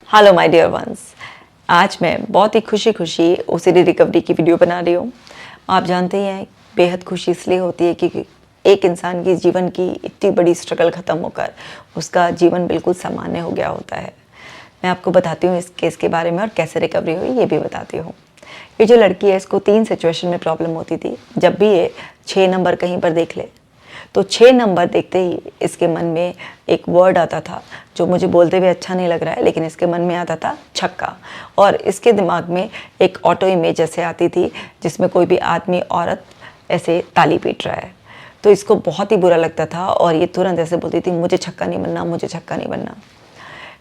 Hello my dear ones. आज मैं बहुत ही खुशी खुशी ओसीडी रिकवरी की वीडियो बना रही हूँ। आप जानते ही हैं बेहद खुशी इसलिए होती है कि एक इंसान की जीवन की इतनी बड़ी स्ट्रगल ख़त्म होकर उसका जीवन बिल्कुल सामान्य हो गया होता है। मैं आपको बताती हूँ इस केस के बारे में और कैसे रिकवरी हुई ये भी बताती हूँ। ये जो लड़की है इसको 3 सिचुएशन में प्रॉब्लम होती थी। जब भी ये 6 नंबर कहीं पर देख ले तो 6 नंबर देखते ही इसके मन में एक वर्ड आता था जो मुझे बोलते हुए अच्छा नहीं लग रहा है, लेकिन इसके मन में आता था छक्का। और इसके दिमाग में एक ऑटो इमेज ऐसे आती थी जिसमें कोई भी आदमी औरत ऐसे ताली पीट रहा है। तो इसको बहुत ही बुरा लगता था और ये तुरंत ऐसे बोलती थी मुझे छक्का नहीं बनना, मुझे छक्का नहीं बनना।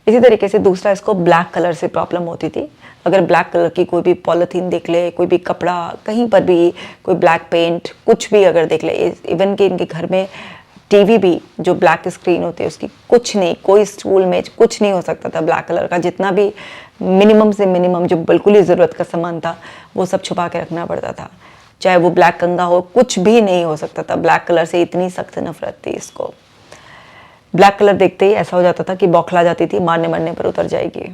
इसी तरीके से दूसरा इसको ब्लैक कलर से प्रॉब्लम होती थी। अगर ब्लैक कलर की कोई भी पॉलीथीन देख ले, कोई भी कपड़ा, कहीं पर भी कोई ब्लैक पेंट कुछ भी अगर देख ले, इवन कि इनके घर में टीवी भी जो ब्लैक स्क्रीन होती है उसकी कुछ नहीं, कोई स्टूल में कुछ नहीं हो सकता था ब्लैक कलर का। जितना भी मिनिमम से मिनिमम जो बिल्कुल ही ज़रूरत का सामान था वो सब छुपा के रखना पड़ता था। चाहे वो ब्लैक कंघा हो, कुछ भी नहीं हो सकता था। ब्लैक कलर से इतनी सख्त नफरत थी इसको। ब्लैक कलर देखते ही ऐसा हो जाता था कि बौखला जाती थी, मारने मरने पर उतर जाएगी।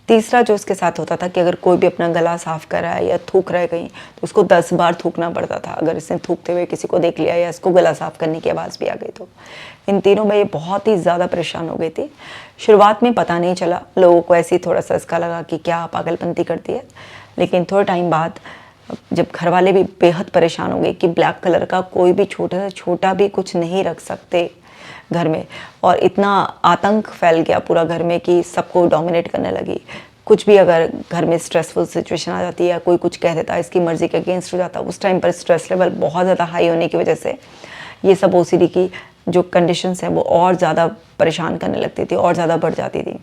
तीसरा जो इसके साथ होता था कि अगर कोई भी अपना गला साफ कर रहा है या थूक रहा है कहीं तो उसको 10 बार थूकना पड़ता था। अगर इसने थूकते हुए किसी को देख लिया या इसको गला साफ करने की आवाज़ भी आ गई तो इन तीनों में ये बहुत ही ज़्यादा परेशान हो गई थी। शुरुआत में पता नहीं चला, लोगों को ऐसे ही थोड़ा सा इसका लगा कि क्या पागलपंती करती है। लेकिन थोड़े टाइम बाद जब घर वाले भी बेहद परेशान हो गए कि ब्लैक कलर का कोई भी छोटा से छोटा भी कुछ नहीं रख सकते घर में, और इतना आतंक फैल गया पूरा घर में कि सबको डोमिनेट करने लगी। कुछ भी अगर घर में स्ट्रेसफुल सिचुएशन आ जाती है या कोई कुछ कह देता है इसकी मर्ज़ी के अगेंस्ट हो जाता, उस टाइम पर स्ट्रेस लेवल बहुत ज़्यादा हाई होने की वजह से ये सब ओसीडी की जो कंडीशंस हैं वो और ज़्यादा परेशान करने लगती थी और ज़्यादा बढ़ जाती थी।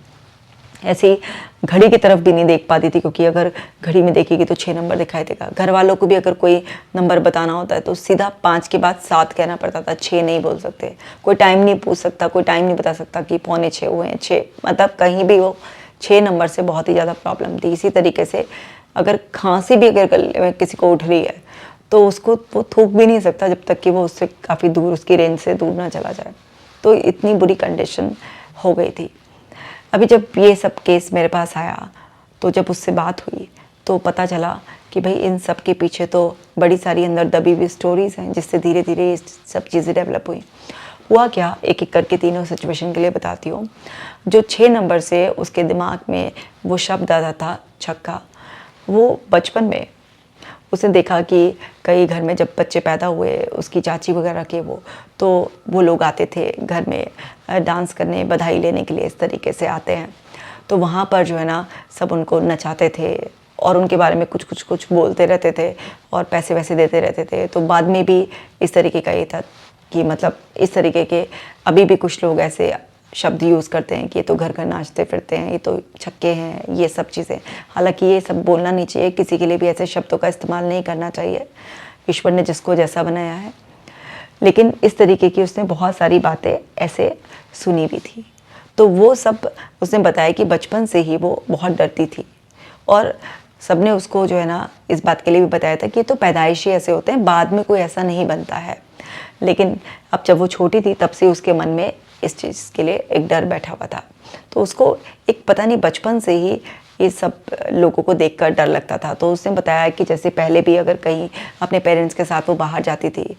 ऐसे ही घड़ी की तरफ भी नहीं देख पाती थी, क्योंकि अगर घड़ी में देखेगी तो 6 नंबर दिखाई देगा। घर वालों को भी अगर कोई नंबर बताना होता है तो सीधा 5 के बाद 7 कहना पड़ता था, 6 नहीं बोल सकते। कोई टाइम नहीं पूछ सकता, कोई टाइम नहीं बता सकता कि 5:45 हुए हैं, 6, मतलब कहीं भी वो 6 नंबर से बहुत ही ज़्यादा प्रॉब्लम थी। इसी तरीके से अगर खांसी भी अगर गले में किसी को उठ रही है तो उसको वो थूक भी नहीं सकता जब तक कि वो उससे काफ़ी दूर, उसकी रेंज से दूर ना चला जाए। तो इतनी बुरी कंडीशन हो गई थी। अभी जब ये सब केस मेरे पास आया तो जब उससे बात हुई तो पता चला कि भाई इन सब के पीछे तो बड़ी सारी अंदर दबी हुई स्टोरीज़ हैं जिससे धीरे धीरे ये सब चीज़ें डेवलप हुई। हुआ क्या, एक एक करके तीनों सिचुएशन के लिए बताती हूँ। जो 6 नंबर से उसके दिमाग में वो शब्द आता था छक्का, वो बचपन में उसने देखा कि कई घर में जब बच्चे पैदा हुए उसकी चाची वगैरह के तो वो लोग आते थे घर में डांस करने, बधाई लेने के लिए, इस तरीके से आते हैं। तो वहाँ पर जो है ना सब उनको नचाते थे और उनके बारे में कुछ बोलते रहते थे और पैसे वैसे देते रहते थे। तो बाद में भी इस तरीके का ये था कि मतलब इस तरीके के अभी भी कुछ लोग ऐसे शब्द यूज़ करते हैं कि ये तो घर घर नाचते फिरते हैं, ये तो छक्के हैं, ये सब चीज़ें। हालांकि ये सब बोलना नहीं चाहिए, किसी के लिए भी ऐसे शब्दों का इस्तेमाल नहीं करना चाहिए। ईश्वर ने जिसको जैसा बनाया है। लेकिन इस तरीके की उसने बहुत सारी बातें ऐसे सुनी भी थी। तो वो सब उसने बताया कि बचपन से ही वो बहुत डरती थी और सबने उसको जो है ना इस बात के लिए भी बताया था कि ये तो पैदाइशी ऐसे होते हैं, बाद में कोई ऐसा नहीं बनता है। लेकिन अब जब वो छोटी थी तब से उसके मन में इस चीज़ के लिए एक डर बैठा हुआ था। तो उसको एक पता नहीं बचपन से ही ये सब लोगों को देखकर डर लगता था। तो उसने बताया कि जैसे पहले भी अगर कहीं अपने पेरेंट्स के साथ वो बाहर जाती थी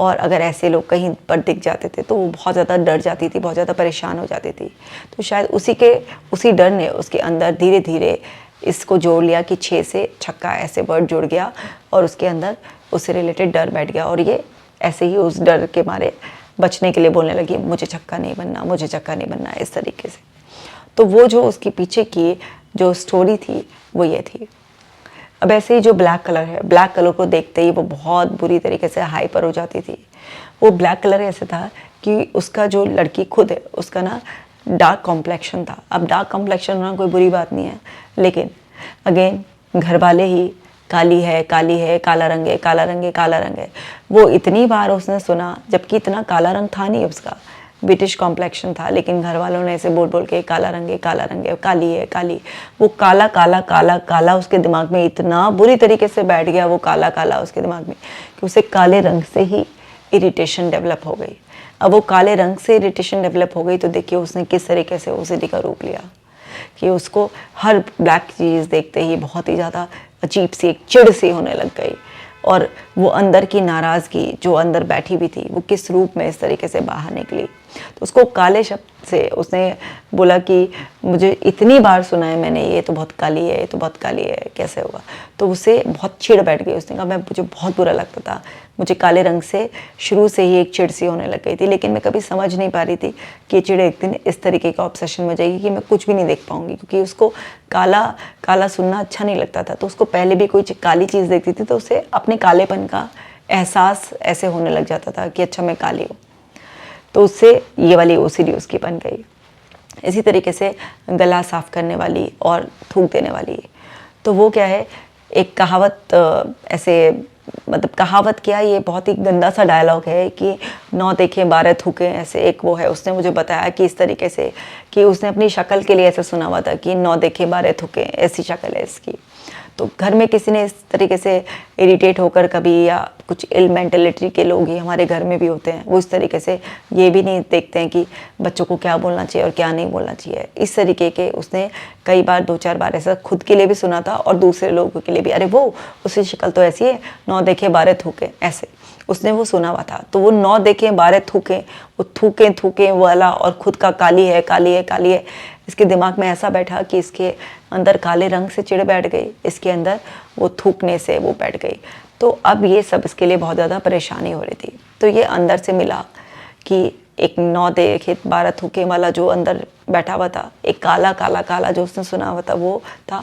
और अगर ऐसे लोग कहीं पर दिख जाते थे तो वो बहुत ज़्यादा डर जाती थी, बहुत ज़्यादा परेशान हो जाती थी। तो शायद उसी डर ने उसके अंदर धीरे धीरे इसको जोड़ लिया कि 6 से छक्का ऐसे वर्ड जुड़ गया और उसके अंदर उससे रिलेटेड डर बैठ गया। और ये ऐसे ही उस डर के मारे बचने के लिए बोलने लगी मुझे छक्का नहीं बनना, मुझे छक्का नहीं बनना, इस तरीके से। तो वो जो उसके पीछे की जो स्टोरी थी वो ये थी। अब ऐसे ही जो ब्लैक कलर है, ब्लैक कलर को देखते ही वो बहुत बुरी तरीके से हाइपर हो जाती थी। वो ब्लैक कलर ऐसे था कि उसका जो लड़की खुद है उसका ना डार्क कॉम्प्लेक्शन था। अब डार्क कॉम्प्लेक्शन होना कोई बुरी बात नहीं है, लेकिन अगेन घर वाले ही काली है, काली है, काला रंग है, काला रंग है, काला रंग है, वो इतनी बार उसने सुना, जबकि इतना काला रंग था नहीं उसका, ब्रिटिश कॉम्प्लेक्शन था। लेकिन घर वालों ने ऐसे बोल बोल के काला रंग है, काला रंग है, काली है, काली। वो काला काला काला काला उसके दिमाग में इतना बुरी तरीके से बैठ गया, वो काला काला उसके दिमाग में, कि उसे काले रंग से ही इरिटेशन डेवलप हो गई। अब वो काले रंग से इरिटेशन डेवलप हो गई तो देखिए उसने किस तरीके से ओसीडी का रूप लिया। कि उसको हर ब्लैक चीज़ देखते ही बहुत ही ज़्यादा अजीब सी एक चिढ़ सी होने लग गई। और वो अंदर की नाराज़गी जो अंदर बैठी भी थी वो किस रूप में इस तरीके से बाहर निकली। तो उसको काले शब्द से उसने बोला कि मुझे इतनी बार सुना है मैंने, ये तो बहुत काली है, ये तो बहुत काली है, कैसे होगा। तो उसे बहुत चिढ़ बैठ गई। उसने कहा मुझे बहुत बुरा लगता था, मुझे काले रंग से शुरू से ही एक चिढ़ सी होने लग गई थी, लेकिन मैं कभी समझ नहीं पा रही थी कि ये चिढ़ एक दिन इस तरीके का ऑब्सेशन में जाएगी कि मैं कुछ भी नहीं देख पाऊंगी, क्योंकि उसको काला काला सुनना अच्छा नहीं लगता था। तो उसको पहले भी कोई काली चीज़ देखती थी तो उसे अपने कालेपन का एहसास ऐसे होने लग जाता था कि अच्छा मैं काली हूँ। तो उससे ये वाली ओसीडी उसकी बन गई। इसी तरीके से गला साफ करने वाली और थूक देने वाली। तो वो क्या है, एक कहावत ऐसे, मतलब कहावत क्या, ये बहुत ही गंदा सा डायलॉग है कि 9 देखे 12 थूके, ऐसे एक वो है। उसने मुझे बताया कि इस तरीके से कि उसने अपनी शक्ल के लिए ऐसा सुना हुआ था कि 9 देखे 12 थूके, ऐसी शक्ल है इसकी। तो घर में किसी ने इस तरीके से इरिटेट होकर कभी, या कुछ इल मेंटलिटी के लोग ही हमारे घर में भी होते हैं, वो इस तरीके से ये भी नहीं देखते हैं कि बच्चों को क्या बोलना चाहिए और क्या नहीं बोलना चाहिए। इस तरीके के उसने कई बार 2-4 बार ऐसा खुद के लिए भी सुना था और दूसरे लोगों के लिए भी, अरे वो उसकी शक्ल तो ऐसी है, 9 देखे 12 थूके, ऐसे उसने वो सुना हुआ था। तो वो 9 देखे 12 थूके, वो थूके थूके वाला और खुद का काली है काली है काली है, इसके दिमाग में ऐसा बैठा कि इसके अंदर काले रंग से चिढ़ बैठ गई, इसके अंदर वो थूकने से वो बैठ गई। तो अब ये सब इसके लिए बहुत ज़्यादा परेशानी हो रही थी। तो ये अंदर से मिला कि एक 9 देखे 12 थूके वाला जो अंदर बैठा हुआ था, एक काला काला काला जो उसने सुना हुआ था वो था,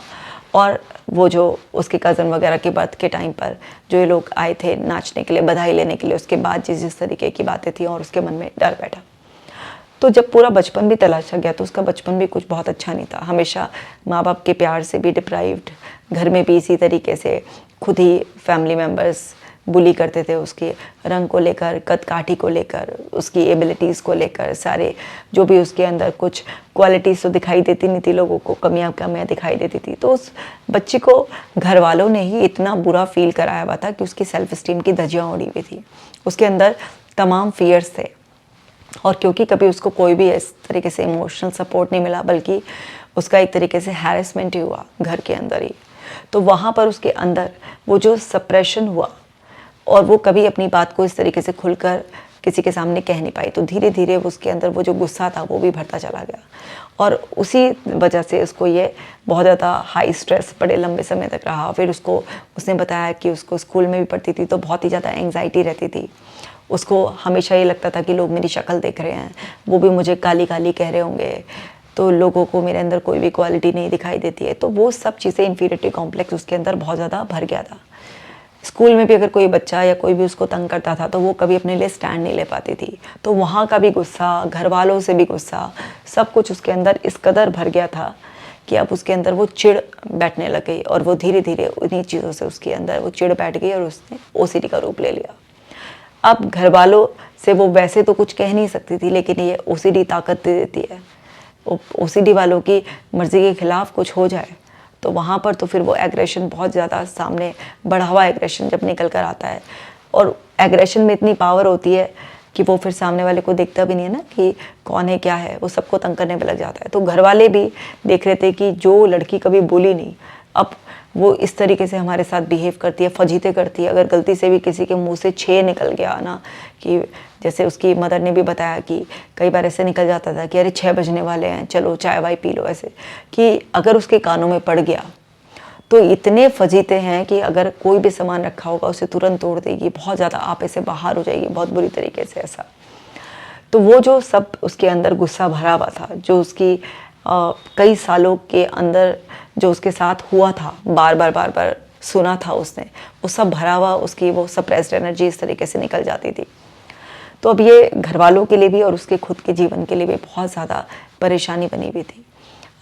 और वो जो उसके कज़न वगैरह के बर्थ के टाइम पर जो ये लोग आए थे नाचने के लिए, बधाई लेने के लिए, उसके बाद जिस तरीके की बातें थी और उसके मन में डर बैठा। तो जब पूरा बचपन भी तलाशा गया तो उसका बचपन भी कुछ बहुत अच्छा नहीं था। हमेशा माँ बाप के प्यार से भी डिप्राइव्ड, घर में भी इसी तरीके से खुद ही फैमिली मेम्बर्स बुली करते थे उसके रंग को लेकर, कद काठी को लेकर, उसकी एबिलिटीज़ को लेकर, सारे जो भी उसके अंदर कुछ क्वालिटीज़ तो दिखाई देती नहीं थी, लोगों को कमियां कमियां दिखाई देती थी। तो उस बच्ची को घर वालों ने ही इतना बुरा फील कराया हुआ था कि उसकी सेल्फ इस्टीम की धज्जियाँ उड़ी हुई थी। उसके अंदर तमाम फियर्स थे, और क्योंकि कभी उसको कोई भी इस तरीके से इमोशनल सपोर्ट नहीं मिला, बल्कि उसका एक तरीके से हैरेसमेंट ही हुआ घर के अंदर ही। तो वहाँ पर उसके अंदर वो जो सप्रेशन हुआ, और वो कभी अपनी बात को इस तरीके से खुलकर किसी के सामने कह नहीं पाई। तो धीरे धीरे उसके अंदर वो जो गुस्सा था वो भी भरता चला गया, और उसी वजह से उसको ये बहुत ज़्यादा हाई स्ट्रेस बड़े लंबे समय तक रहा। फिर उसने बताया कि उसको स्कूल में भी पढ़ती थी तो बहुत ही ज़्यादा एंग्जाइटी रहती थी। उसको हमेशा ये लगता था कि लोग मेरी शक्ल देख रहे हैं, वो भी मुझे काली काली कह रहे होंगे, तो लोगों को मेरे अंदर कोई भी क्वालिटी नहीं दिखाई देती है। तो वो सब चीज़ें, इन्फीरियरिटी कॉम्प्लेक्स उसके अंदर बहुत ज़्यादा भर गया था। स्कूल में भी अगर कोई बच्चा या कोई भी उसको तंग करता था तो वो कभी अपने लिए स्टैंड नहीं ले पाती थी। तो वहाँ का भी गुस्सा, घर वालों से भी गुस्सा, सब कुछ उसके अंदर इस कदर भर गया था कि अब उसके अंदर वो चिढ़ बैठने लग गई, और वो धीरे धीरे उन्हीं चीज़ों से उसके अंदर वो चिढ़ बैठ गई और उसने ओसीडी का रूप ले लिया। अब घर वालों से वो वैसे तो कुछ कह नहीं सकती थी, लेकिन ये ओसीडी ताकत दे देती है। ओसीडी वालों की मर्ज़ी के खिलाफ कुछ हो जाए तो वहाँ पर तो फिर वो एग्रेशन बहुत ज़्यादा सामने, बढ़ा हुआ एग्रेशन जब निकल कर आता है, और एग्रेशन में इतनी पावर होती है कि वो फिर सामने वाले को देखता भी नहीं है ना कि कौन है क्या है, वो सबको तंग करने में लग जाता है। तो घर वाले भी देख रहे थे कि जो लड़की कभी बोली नहीं, अब वो इस तरीके से हमारे साथ बिहेव करती है, फजीते करती है। अगर गलती से भी किसी के मुंह से 6 निकल गया ना, कि जैसे उसकी मदर ने भी बताया कि कई बार ऐसे निकल जाता था कि अरे 6 बजने वाले हैं, चलो चाय वाय पी लो, ऐसे कि अगर उसके कानों में पड़ गया तो इतने फजीते हैं कि अगर कोई भी सामान रखा होगा उसे तुरंत तोड़ देगी, बहुत ज़्यादा आपे से बाहर हो जाएगी, बहुत बुरी तरीके से ऐसा। तो वो जो सब उसके अंदर गुस्सा भरा हुआ था, जो उसकी कई सालों के अंदर जो उसके साथ हुआ था, बार बार सुना था उसने, वो सब भरा हुआ उसकी वो सप्रेस्ड एनर्जी इस तरीके से निकल जाती थी। तो अब ये घर वालों के लिए भी और उसके खुद के जीवन के लिए भी बहुत ज़्यादा परेशानी बनी हुई थी।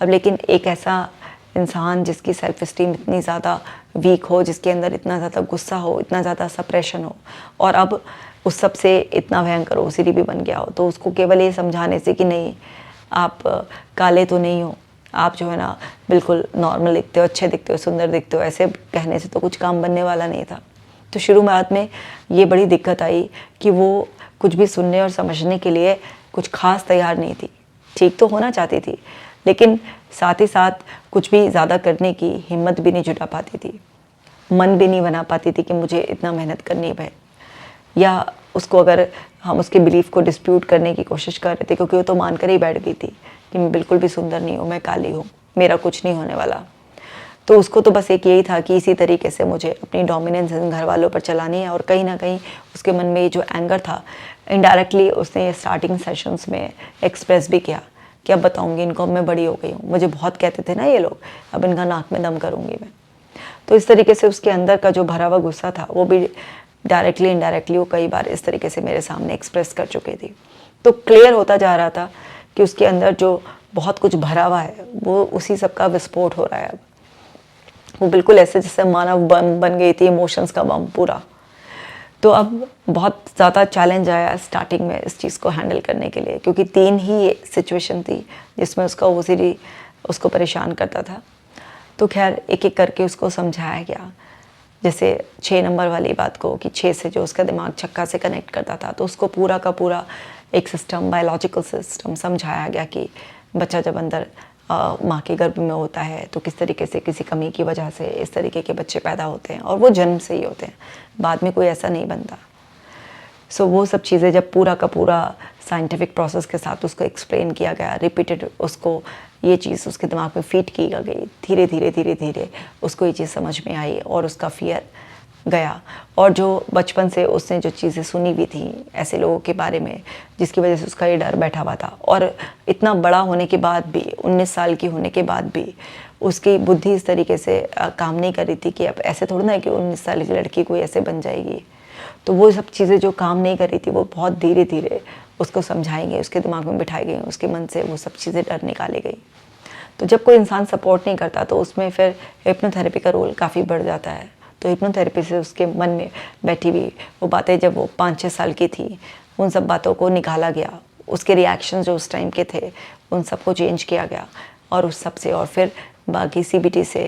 अब लेकिन एक ऐसा इंसान जिसकी सेल्फ इस्टीम इतनी ज़्यादा वीक हो, जिसके अंदर इतना ज़्यादा गुस्सा हो, इतना ज़्यादा सप्रेशन हो, और अब उस सब से इतना भयंकर ओसीडी भी बन गया हो, तो उसको केवल ये समझाने से कि नहीं आप काले तो नहीं हो, आप जो है ना बिल्कुल नॉर्मल दिखते हो, अच्छे दिखते हो, सुंदर दिखते हो, ऐसे कहने से तो कुछ काम बनने वाला नहीं था। तो शुरुआत में ये बड़ी दिक्कत आई कि वो कुछ भी सुनने और समझने के लिए कुछ खास तैयार नहीं थी। ठीक तो होना चाहती थी, लेकिन साथ ही साथ कुछ भी ज़्यादा करने की हिम्मत भी नहीं जुटा पाती थी, मन भी नहीं बना पाती थी कि मुझे इतना मेहनत करनी है। या उसको अगर हम उसके बिलीफ को डिस्प्यूट करने की कोशिश कर रहे थे, क्योंकि वो तो मान कर ही बैठ गई थी कि मैं बिल्कुल भी सुंदर नहीं हूँ, मैं काली हूँ, मेरा कुछ नहीं होने वाला। तो उसको तो बस एक यही था कि इसी तरीके से मुझे अपनी डोमिनेंस घर वालों पर चलानी है। और कहीं ना कहीं उसके मन में ये जो एंगर था, इनडायरेक्टली उसने स्टार्टिंग सेशंस में एक्सप्रेस भी किया कि अब बताऊँगी इनको, अब मैं बड़ी हो गई हूँ, मुझे बहुत कहते थे ना ये लोग, अब इनका नाक में दम करूँगी मैं। तो इस तरीके से उसके अंदर का जो भरा हुआ गुस्सा था वो भी डायरेक्टली इनडायरेक्टली वो कई बार इस तरीके से मेरे सामने एक्सप्रेस कर चुकी थी। तो क्लियर होता जा रहा था कि उसके अंदर जो बहुत कुछ भरा हुआ है वो उसी सब का विस्फोट हो रहा है। अब वो बिल्कुल ऐसे जैसे मानव बम बन गई थी, इमोशंस का बम पूरा। तो अब बहुत ज़्यादा चैलेंज आया स्टार्टिंग में इस चीज़ को हैंडल करने के लिए, क्योंकि 3 ही सिचुएशन थी जिसमें उसका ओसीडी उसको परेशान करता था। तो खैर एक एक करके उसको समझाया गया, जैसे 6 नंबर वाली बात को कि 6 से जो उसका दिमाग छक्का से कनेक्ट करता था, तो उसको पूरा का पूरा एक सिस्टम, बायोलॉजिकल सिस्टम समझाया गया कि बच्चा जब अंदर माँ के गर्भ में होता है तो किस तरीके से किसी कमी की वजह से इस तरीके के बच्चे पैदा होते हैं, और वो जन्म से ही होते हैं, बाद में कोई ऐसा नहीं बनता। सो वो सब चीज़ें जब पूरा का पूरा साइंटिफिक प्रोसेस के साथ उसको एक्सप्लेन किया गया, रिपीटेड उसको ये चीज़ उसके दिमाग में फीड की गई, धीरे धीरे उसको ये चीज़ समझ में आई और उसका फियर गया। और जो बचपन से उसने जो चीज़ें सुनी हुई थी ऐसे लोगों के बारे में, जिसकी वजह से उसका ये डर बैठा हुआ था, और इतना बड़ा होने के बाद भी, 19 साल की होने के बाद भी उसकी बुद्धि इस तरीके से काम नहीं कर रही थी कि अब ऐसे थोड़ा ना है कि 19 साल की लड़की कोई ऐसे बन जाएगी। तो वो सब चीज़ें जो काम नहीं कर रही थी वो बहुत धीरे धीरे उसको समझाई गई, उसके दिमाग में बिठाई गई, उसके मन से वो सब चीज़ें डर निकाली गई। तो जब कोई इंसान सपोर्ट नहीं करता तो उसमें फिर हिप्नोथेरेपी का रोल काफ़ी बढ़ जाता है। तो हिप्नोथेरेपी से उसके मन में बैठी हुई वो बातें, जब वो 5-6 साल की थी, उन सब बातों को निकाला गया, उसके रिएक्शन जो उस टाइम के थे उन सबको चेंज किया गया, और उस सब से और फिर बाकी CBT से,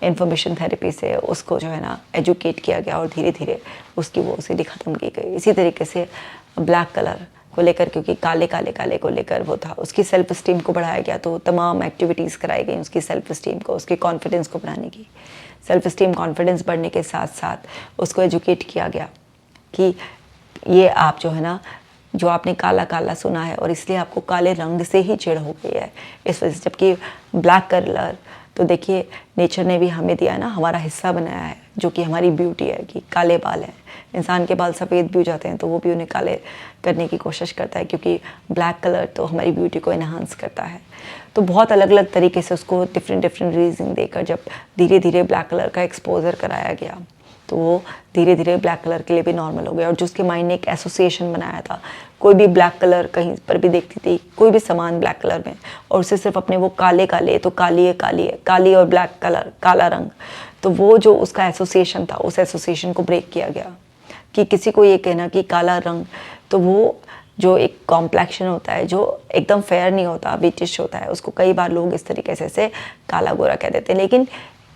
इंफॉर्मेशन थेरेपी से उसको जो है ना एजुकेट किया गया, और धीरे धीरे उसकी वो OCD ख़त्म की गई। इसी तरीके से ब्लैक कलर को लेकर, क्योंकि काले को लेकर वो था, उसकी सेल्फ स्टीम को बढ़ाया गया, तो तमाम एक्टिविटीज़ कराई गई उसकी सेल्फ स्टीम को, उसके कॉन्फिडेंस को बढ़ाने की। सेल्फ स्टीम कॉन्फिडेंस बढ़ने के साथ साथ उसको एजुकेट किया गया कि ये आप जो है ना, जो आपने काला काला सुना है और इसलिए आपको काले रंग से ही चिढ़ हो गई है इस वजह से, जबकि ब्लैक कलर तो देखिए नेचर ने भी हमें दिया है ना, हमारा हिस्सा बनाया है, जो कि हमारी ब्यूटी है कि काले बाल हैं। इंसान के बाल सफ़ेद भी हो जाते हैं तो वो भी उन्हें काले करने की कोशिश करता है, क्योंकि ब्लैक कलर तो हमारी ब्यूटी को इन्हांस करता है। तो बहुत अलग अलग तरीके से उसको डिफरेंट रीज़न देकर जब धीरे धीरे ब्लैक कलर का एक्सपोजर कराया गया, तो वो धीरे धीरे ब्लैक कलर के लिए भी नॉर्मल हो गया। और जो उसके माइंड ने एक एसोसिएशन बनाया था, कोई भी ब्लैक कलर कहीं पर भी देखती थी, कोई भी सामान ब्लैक कलर में, और उसे सिर्फ अपने वो काले तो काली है, काली और ब्लैक कलर, काला रंग, तो वो जो उसका एसोसिएशन था, उस एसोसिएशन को ब्रेक किया गया कि किसी को ये कहना कि काला रंग, तो वो जो एक कॉम्प्लेक्शन होता है जो एकदम फेयर नहीं होता, ब्रिटिश होता है, उसको कई बार लोग इस तरीके से काला गोरा कह देते हैं। लेकिन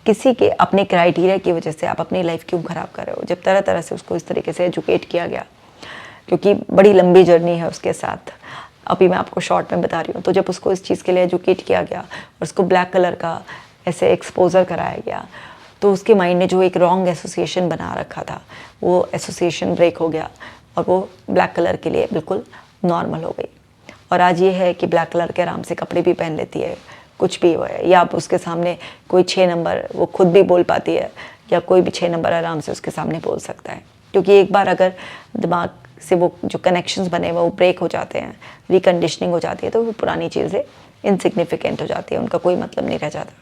किसी के अपने क्राइटेरिया की वजह से आप अपनी लाइफ क्यों ख़राब कर रहे हो? जब तरह तरह से उसको इस तरीके से एजुकेट किया गया, क्योंकि बड़ी लंबी जर्नी है उसके साथ, अभी मैं आपको शॉर्ट में बता रही हूँ। तो जब उसको इस चीज़ के लिए एजुकेट किया गया और उसको ब्लैक कलर का ऐसे एक्सपोजर कराया गया, तो उसके माइंड ने जो एक रॉन्ग एसोसिएशन बना रखा था, वो एसोसिएशन ब्रेक हो गया और वो ब्लैक कलर के लिए बिल्कुल नॉर्मल हो गई। और आज ये है कि ब्लैक कलर के आराम से कपड़े भी पहन लेती है, कुछ भी हो है, या आप उसके सामने कोई 6 नंबर वो खुद भी बोल पाती है, या कोई भी 6 नंबर आराम से उसके सामने बोल सकता है। क्योंकि एक बार अगर दिमाग से वो जो कनेक्शंस बने हुए वो ब्रेक हो जाते हैं, रिकंडीशनिंग हो जाती है, तो वो पुरानी चीज़ें इनसिग्निफिकेंट हो जाती है, उनका कोई मतलब नहीं रह जाता।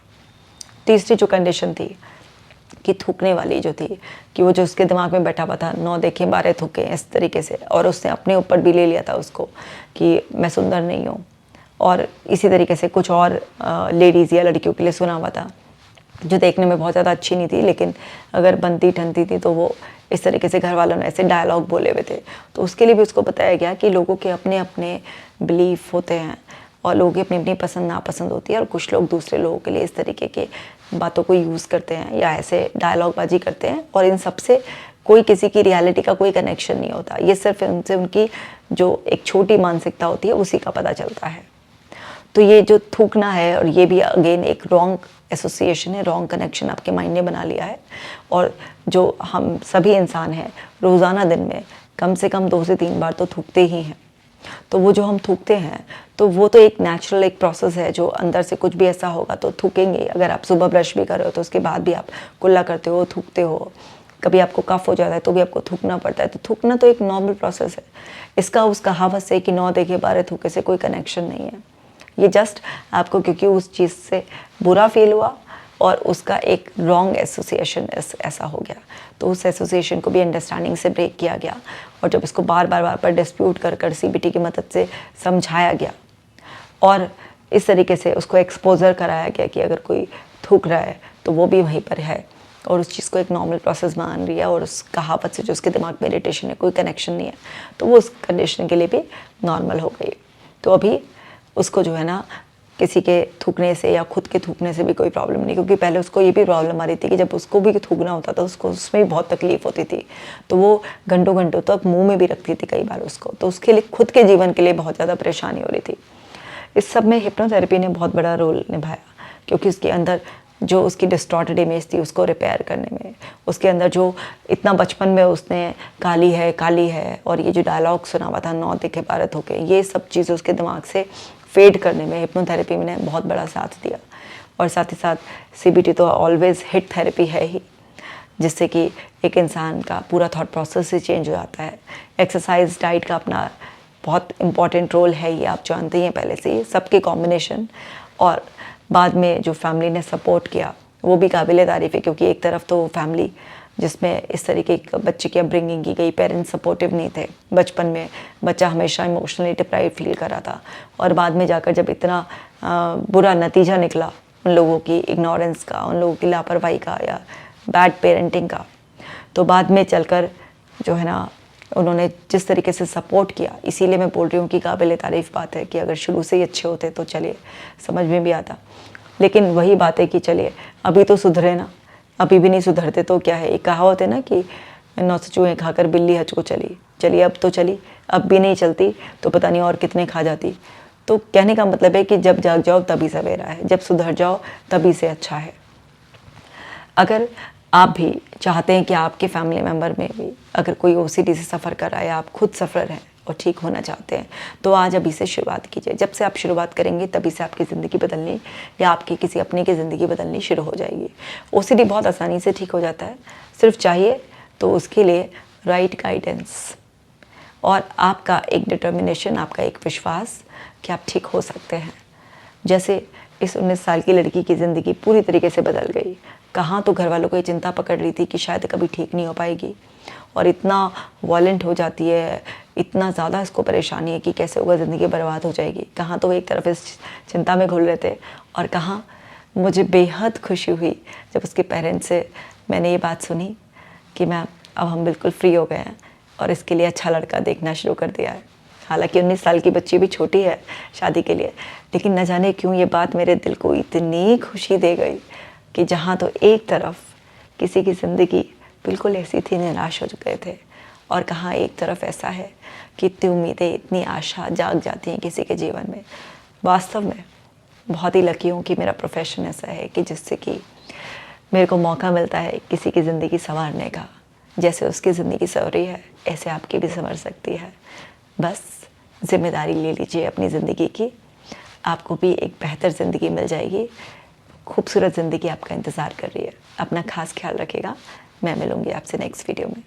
तीसरी जो कंडीशन थी कि थूकने वाली जो थी, कि वो जो उसके दिमाग में बैठा हुआ था, 9 देखे 12 थूके इस तरीके से, और उसने अपने ऊपर भी ले लिया था उसको कि मैं सुंदर नहीं हूँ। और इसी तरीके से कुछ और लेडीज़ या लड़कियों के लिए सुना हुआ था जो देखने में बहुत ज़्यादा अच्छी नहीं थी, लेकिन अगर बनती ठनती थी तो वो इस तरीके से घर वालों ने ऐसे डायलॉग बोले हुए थे। तो उसके लिए भी उसको बताया गया कि लोगों के अपने अपने बिलीफ होते हैं और लोगों की अपनी अपनी पसंद नापसंद होती है, और कुछ लोग दूसरे लोगों के लिए इस तरीके के बातों को यूज़ करते हैं या ऐसे डायलॉगबाजी करते हैं, और इन सब से कोई किसी की रियलिटी का कोई कनेक्शन नहीं होता। ये सिर्फ उनसे उनकी जो एक छोटी मानसिकता होती है उसी का पता चलता है। तो ये जो थूकना है, और ये भी अगेन एक रॉन्ग एसोसिएशन है, रॉन्ग कनेक्शन आपके माइंड ने बना लिया है। और जो हम सभी इंसान हैं रोज़ाना दिन में कम से कम 2 से 3 बार तो थूकते ही हैं। तो वो जो हम थूकते हैं तो वो तो एक नेचुरल एक प्रोसेस है, जो अंदर से कुछ भी ऐसा होगा तो थूकेंगे। अगर आप सुबह ब्रश भी कर रहे हो तो उसके बाद भी आप कुल्ला करते हो, थूकते हो। कभी आपको कफ हो जाता है तो भी आपको थूकना पड़ता है। तो थूकना तो एक नॉर्मल प्रोसेस है। इसका उस कहावत से कि 9 देखे 12 थूके से कोई कनेक्शन नहीं है। ये जस्ट आपको क्योंकि उस चीज़ से बुरा फील हुआ और उसका एक रॉन्ग एसोसिएशन ऐसा हो गया, तो उस एसोसिएशन को भी अंडरस्टैंडिंग से ब्रेक किया गया। और जब इसको बार बार डिस्प्यूट कर सीबीटी की मदद से समझाया गया और इस तरीके से उसको एक्सपोजर कराया गया कि अगर कोई थूक रहा है तो वो भी वहीं पर है और उस चीज़ को एक नॉर्मल प्रोसेस मान रही है, और उस कहावत से जो उसके दिमाग में इरिटेशन है, कोई कनेक्शन नहीं है, तो वो उस कंडीशन के लिए भी नॉर्मल हो गई। तो अभी उसको जो है ना किसी के थूकने से या खुद के थूकने से भी कोई प्रॉब्लम नहीं, क्योंकि पहले उसको ये भी प्रॉब्लम आ रही थी कि जब उसको भी थूकना होता था उसको उसमें भी बहुत तकलीफ होती थी, तो वो घंटों घंटों तक मुंह में भी रखती थी कई बार उसको, तो उसके लिए खुद के जीवन के लिए बहुत ज़्यादा परेशानी हो रही थी। इस सब में हिप्नोथेरेपी ने बहुत बड़ा रोल निभाया, क्योंकि उसके अंदर जो उसकी डिस्टॉर्टेड इमेज थी उसको रिपेयर करने में, उसके अंदर जो इतना बचपन में उसने काली है और ये जो डायलॉग सुना हुआ था 9 देखे 12 थूके, ये सब चीज़ें उसके दिमाग से फेड करने में हिप्नोथेरेपी ने बहुत बड़ा साथ दिया। और साथ ही साथ सीबीटी तो ऑलवेज हिट थेरेपी है ही, जिससे कि एक इंसान का पूरा थॉट प्रोसेस ही चेंज हो जाता है। एक्सरसाइज डाइट का अपना बहुत इम्पॉर्टेंट रोल है, ये आप जानते ही हैं पहले से ही, सबके कॉम्बिनेशन। और बाद में जो फैमिली ने सपोर्ट किया वो भी काबिल तारीफ़ है, क्योंकि एक तरफ तो फैमिली जिसमें इस तरीके के बच्चे की अपब्रिंगिंग की गई, पेरेंट्स सपोर्टिव नहीं थे, बचपन में बच्चा हमेशा इमोशनली डिप्राइव फील कर रहा था, और बाद में जाकर जब इतना बुरा नतीजा निकला उन लोगों की इग्नोरेंस का, उन लोगों की लापरवाही का या बैड पेरेंटिंग का, तो बाद में चलकर जो है ना उन्होंने जिस तरीके से सपोर्ट किया, इसीलिए मैं बोल रही हूँ कि काबिल तारीफ़ बात है कि अगर शुरू से ही अच्छे होते तो चलिए समझ में भी आता। लेकिन वही बात है कि चलिए अभी तो सुधरे ना, अभी भी नहीं सुधरते तो क्या है। एक कहावत है ना कि 9 चूहे खाकर बिल्ली हज को चली, चलिए अब तो चली, अब भी नहीं चलती तो पता नहीं और कितने खा जाती। तो कहने का मतलब है कि जब जाग जाओ तभी सवेरा है, जब सुधर जाओ तभी से अच्छा है। अगर आप भी चाहते हैं कि आपके फैमिली मेम्बर में भी अगर कोई ओसीडी से सफ़र कर रहा है या आप खुद सफ़र हैं और ठीक होना चाहते हैं, तो आज अभी से शुरुआत कीजिए। जब से आप शुरुआत करेंगे तभी से आपकी ज़िंदगी बदलनी या आपकी किसी अपने की ज़िंदगी बदलनी शुरू हो जाएगी। ओसीडी बहुत आसानी से ठीक हो जाता है, सिर्फ चाहिए तो उसके लिए राइट गाइडेंस और आपका एक डिटर्मिनेशन, आपका एक विश्वास कि आप ठीक हो सकते हैं। जैसे इस 19 साल की लड़की की ज़िंदगी पूरी तरीके से बदल गई। कहाँ तो घर वालों को ये चिंता पकड़ रही थी कि शायद कभी ठीक नहीं हो पाएगी, और इतना वॉलेंट हो जाती है, इतना ज़्यादा इसको परेशानी है कि कैसे होगा, ज़िंदगी बर्बाद हो जाएगी। कहाँ तो वो एक तरफ इस चिंता में घुल रहे थे, और कहाँ मुझे बेहद खुशी हुई जब उसके पेरेंट्स से मैंने ये बात सुनी कि मैम अब हम बिल्कुल फ्री हो गए हैं और इसके लिए अच्छा लड़का देखना शुरू कर दिया है। हालांकि 19 साल की बच्ची भी छोटी है शादी के लिए, लेकिन न जाने क्यों ये बात मेरे दिल को इतनी खुशी दे गई कि जहाँ तो एक तरफ किसी की ज़िंदगी बिल्कुल ऐसी थी, निराश हो चुके थे, और कहाँ एक तरफ ऐसा है कि इतनी उम्मीदें, इतनी आशा जाग जाती हैं किसी के जीवन में। वास्तव में बहुत ही लकी हूँ कि मेरा प्रोफेशन ऐसा है कि जिससे कि मेरे को मौका मिलता है किसी की ज़िंदगी संवारने का। जैसे उसकी ज़िंदगी संवरी है ऐसे आपकी भी संवर सकती है। बस जिम्मेदारी ले लीजिए अपनी ज़िंदगी की, आपको भी एक बेहतर ज़िंदगी मिल जाएगी। खूबसूरत ज़िंदगी आपका इंतज़ार कर रही है। अपना खास ख्याल रखिएगा। मैं मिलूँगी आपसे नेक्स्ट वीडियो में।